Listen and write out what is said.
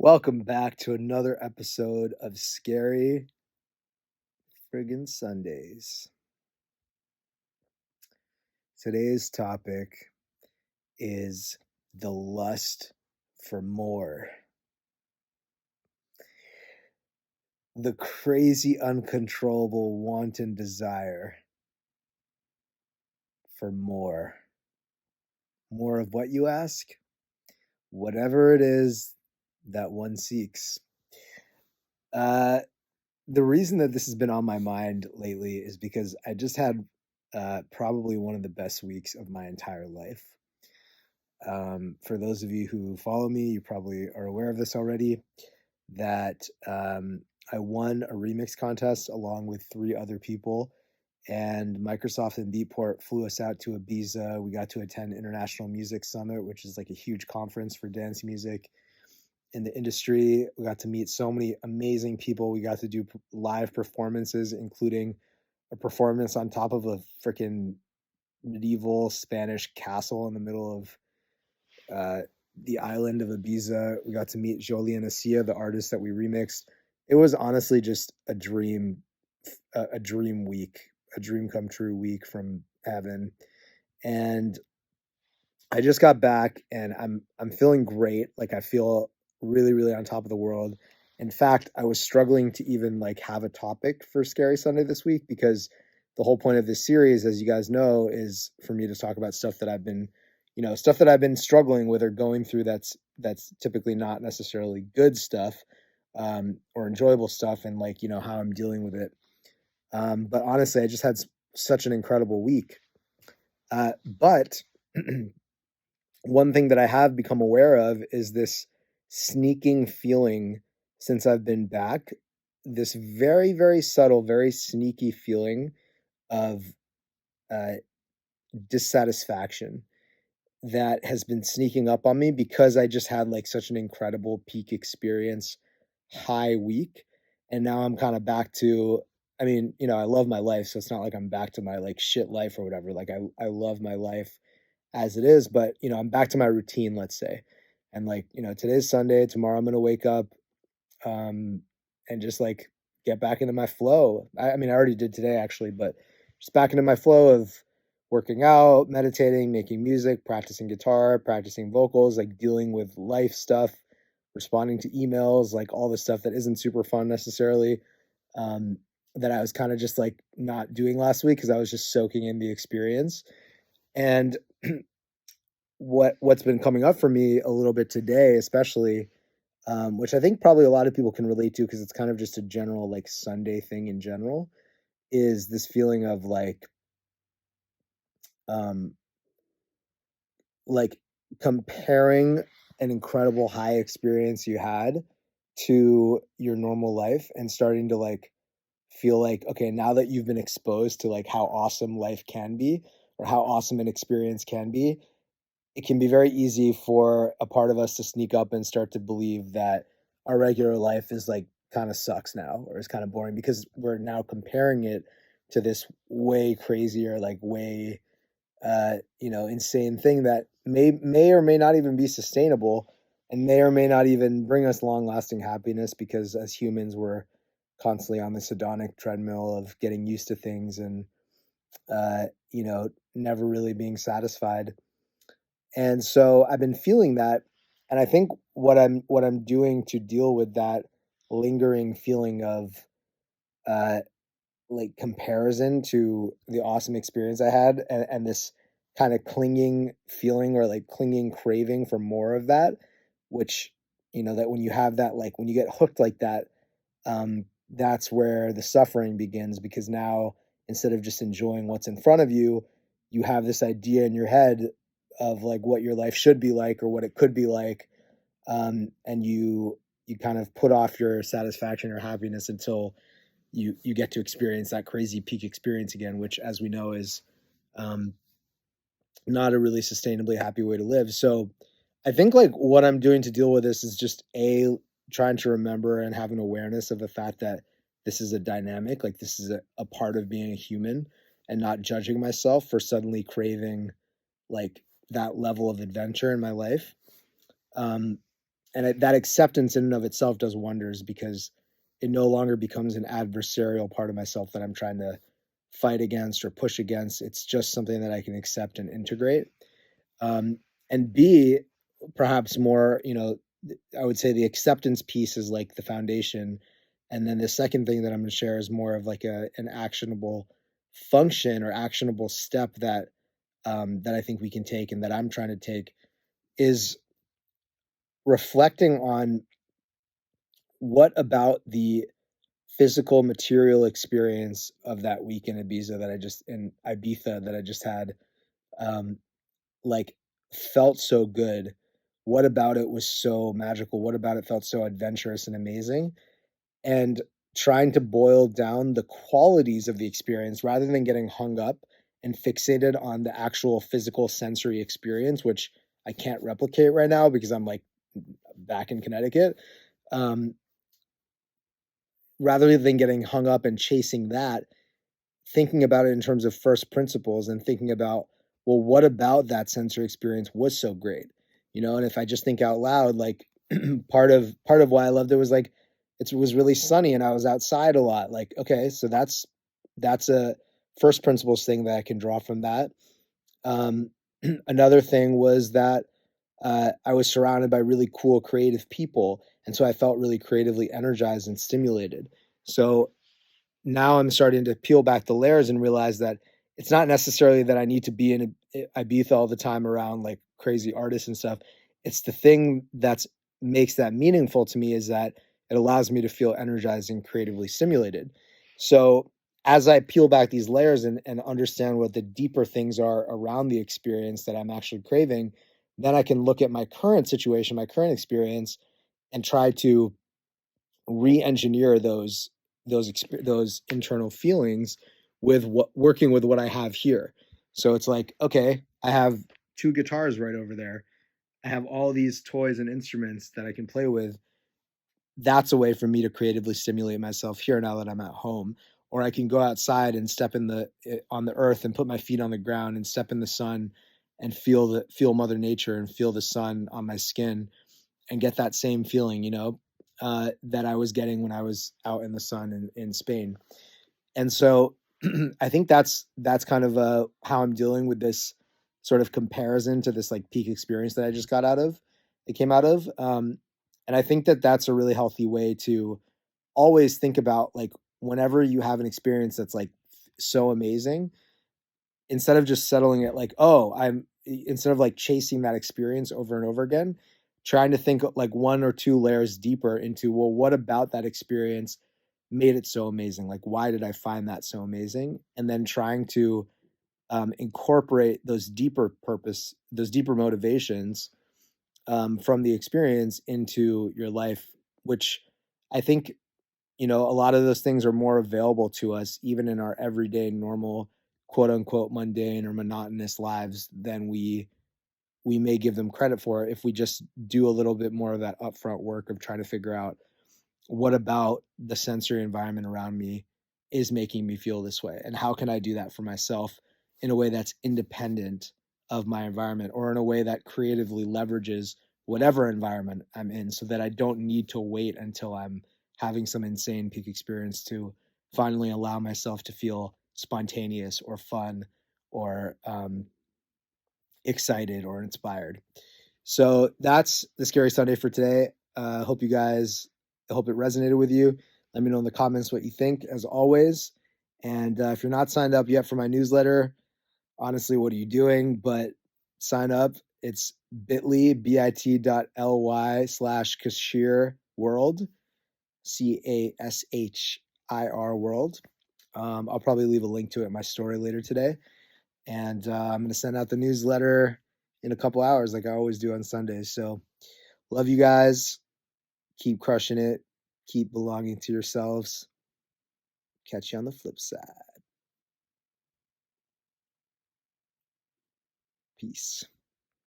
Welcome back to another episode of Scary Friggin' Sundays. Today's topic is the lust for more. The crazy, uncontrollable, wanton desire for more. More of what, you ask? Whatever it is that one seeks. The reason that this has been on my mind lately is because I just had probably one of the best weeks of my entire life. For those of you who follow me, you probably are aware of this already, that I won a remix contest along with three other people, and Microsoft and Beatport flew us out to Ibiza. We got to attend International Music Summit, which is like a huge conference for dance music in the industry. We got to meet so many amazing people. We got to do live performances, including a performance on top of a freaking medieval Spanish castle in the middle of the island of Ibiza. We got to meet Jolie and Asia, the artist that we remixed. It was honestly just a dream week, a dream come true week from heaven. And I just got back and I'm feeling great. Like I feel really, really on top of the world. In fact, I was struggling to even like have a topic for Scary Sunday this week because the whole point of this series, as you guys know, is for me to talk about stuff that I've been, stuff that I've been struggling with or going through that's typically not necessarily good stuff, or enjoyable stuff, and like, how I'm dealing with it. But honestly, I just had such an incredible week. But one thing that I have become aware of is this sneaking feeling since I've been back, this very, very subtle, very sneaky feeling of uh, dissatisfaction that has been sneaking up on me because I just had like such an incredible peak experience, high week. And now I'm kind of back to, I mean, I love my life. So it's not like I'm back to my like shit life or whatever. Like I love my life as it is, but I'm back to my routine, let's say. And like, today's Sunday, tomorrow I'm gonna wake up um and just like get back into my flow. I mean, I already did today actually, but just back into my flow of working out, meditating, making music, practicing guitar, practicing vocals, like dealing with life stuff, responding to emails, like all the stuff that isn't super fun necessarily. Um, that I was kind of just like not doing last week because I was just soaking in the experience. And what's been coming up for me a little bit today, especially, which I think probably a lot of people can relate to because it's kind of just a general like Sunday thing in general, is this feeling of um, like comparing an incredible high experience you had to your normal life and starting to like feel like, okay, now that you've been exposed to like how awesome life can be or how awesome an experience can be, it can be very easy for a part of us to sneak up and start to believe that our regular life is like kind of sucks now or is kind of boring because we're now comparing it to this way crazier, like way insane thing that may or may not even be sustainable and may or may not even bring us long lasting happiness because as humans we're constantly on this hedonic treadmill of getting used to things and never really being satisfied. And so I've been feeling that, and I think what I'm doing to deal with that lingering feeling of uh like comparison to the awesome experience I had and this kind of clinging feeling or like clinging craving for more of that, which that when you have that, like when you get hooked like that, that's where the suffering begins because now instead of just enjoying what's in front of you, you have this idea in your head of like what your life should be like or what it could be like, and you kind of put off your satisfaction or happiness until you get to experience that crazy peak experience again, which as we know is um, not a really sustainably happy way to live. So I think like what I'm doing to deal with this is just trying to remember and have an awareness of the fact that this is a dynamic, like this is a part of being a human, and not judging myself for suddenly craving like that level of adventure in my life. Um, that acceptance in and of itself does wonders because it no longer becomes an adversarial part of myself that I'm trying to fight against or push against. It's just something that I can accept and integrate. Um, and B, perhaps more, I would say the acceptance piece is like the foundation. And then the second thing that I'm going to share is more of like an actionable function or actionable step that I think we can take and that I'm trying to take is reflecting on what about the physical material experience of that week in Ibiza that I just had, um, like felt so good. What about it was so magical? What about it felt so adventurous and amazing? And trying to boil down the qualities of the experience rather than getting hung up and fixated on the actual physical sensory experience, which I can't replicate right now because I'm like back in Connecticut. Um, Rather than getting hung up and chasing that, thinking about it in terms of first principles and thinking about, well, what about that sensory experience was so great? And if I just think out loud, like part of why I loved it was like it was really sunny and I was outside a lot. Like, okay, so that's a first principles thing that I can draw from that. Um, Another thing was that I was surrounded by really cool, creative people, and so I felt really creatively energized and stimulated. So now I'm starting to peel back the layers and realize that it's not necessarily that I need to be in Ibiza all the time around like crazy artists and stuff. It's the thing that's makes that meaningful to me is that it allows me to feel energized and creatively stimulated. So as I peel back these layers and understand what the deeper things are around the experience that I'm actually craving, then I can look at my current situation, my current experience, and try to re-engineer those internal feelings with what working with what I have here. So it's like, okay, I have two guitars right over there. I have all these toys and instruments that I can play with. That's a way for me to creatively stimulate myself here now that I'm at home. Or I can go outside and step on the earth and put my feet on the ground and step in the sun and feel Mother Nature and feel the sun on my skin and get that same feeling, that I was getting when I was out in the sun in Spain. And so I think that's kind of how I'm dealing with this sort of comparison to this like peak experience that I just came out of. And I think that that's a really healthy way to always think about like whenever you have an experience that's like so amazing, instead of just settling it like, oh, instead of like chasing that experience over and over again, trying to think like one or two layers deeper into, well, what about that experience made it so amazing? Like, why did I find that so amazing? And then trying to incorporate those deeper motivations from the experience into your life, which I think a lot of those things are more available to us even in our everyday normal quote unquote mundane or monotonous lives than we may give them credit for if we just do a little bit more of that upfront work of trying to figure out what about the sensory environment around me is making me feel this way and how can I do that for myself in a way that's independent of my environment or in a way that creatively leverages whatever environment I'm in so that I don't need to wait until I'm having some insane peak experience to finally allow myself to feel spontaneous or fun or excited or inspired. So that's the Scary Sunday for today. I hope it resonated with you. Let me know in the comments what you think, as always. And if you're not signed up yet for my newsletter, honestly, what are you doing? But sign up. It's bit.ly/Kashir World, Cashir World. I'll probably leave a link to it in my story later today. And I'm going to send out the newsletter in a couple hours, like I always do on Sundays. So, love you guys. Keep crushing it. Keep belonging to yourselves. Catch you on the flip side. Peace.